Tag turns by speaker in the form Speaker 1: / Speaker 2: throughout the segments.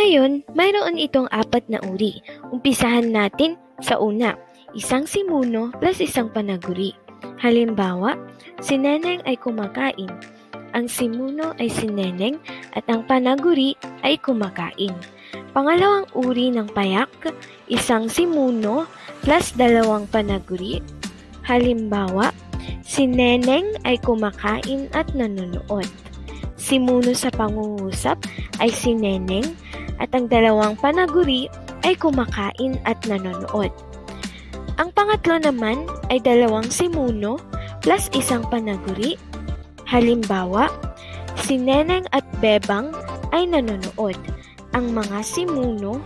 Speaker 1: Ngayon, mayroon itong 4 na uri. Umpisahan natin sa una, isang simuno plus isang panaguri. Halimbawa, si Neneng ay kumakain. Ang simuno ay si Neneng at ang panaguri ay kumakain. Pangalawang uri ng payak, isang simuno plus 2 panaguri. Halimbawa, si Neneng ay kumakain at nanonood. Simuno sa pangungusap ay si Neneng at ang 2 panaguri ay kumakain at nanonood. Ang pangatlo naman ay 2 simuno plus isang panaguri. Halimbawa, si Neneng at Bebang ay nanonood. Ang mga simuno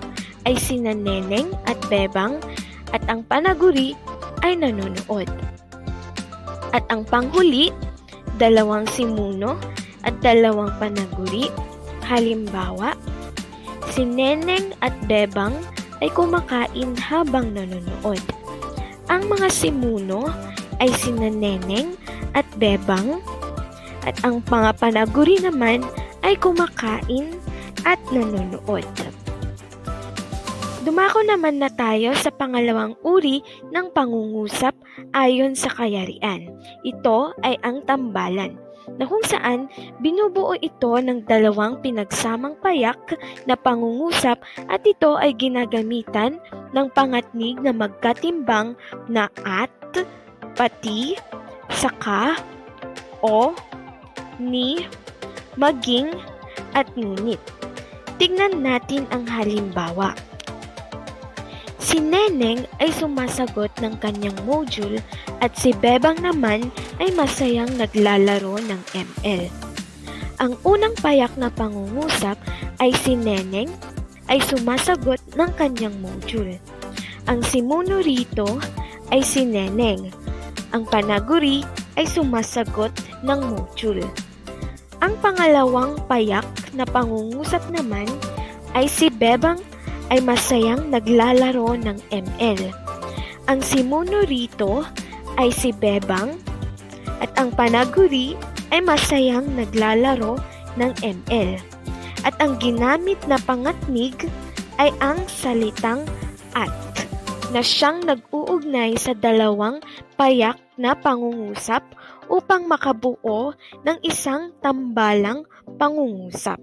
Speaker 1: ay sina Neneng at Bebang at ang panaguri ay nanonood. At ang panghuli, 2 simuno at 2 panaguri. Halimbawa, si Neneng at Bebang ay kumakain habang nanonood. Ang mga simuno ay sina Neneng at Bebang at ang mga panaguri naman ay kumakain at nanonood. Dumako naman na tayo sa pangalawang uri ng pangungusap ayon sa kayarian. Ito ay ang tambalan, na kung saan binubuo ito ng 2 pinagsamang payak na pangungusap at ito ay ginagamitan ng pangatnig na magkatimbang na at, pati, saka, o, ni, maging, at ngunit. Tingnan natin ang halimbawa. Si Neneng ay sumasagot ng kanyang module at si Bebang naman ay masayang naglalaro ng ML. Ang unang payak na pangungusap ay si Neneng ay sumasagot ng kanyang module. Ang simuno rito ay si Neneng. Ang panaguri ay sumasagot ng module. Ang pangalawang payak na pangungusap naman ay si Bebang ay masayang naglalaro ng ML. Ang simuno rito ay si Bebang at ang panaguri ay masayang naglalaro ng ML. At ang ginamit na pangatnig ay ang salitang at na siyang nag-uugnay sa 2 payak na pangungusap upang makabuo ng isang tambalang pangungusap.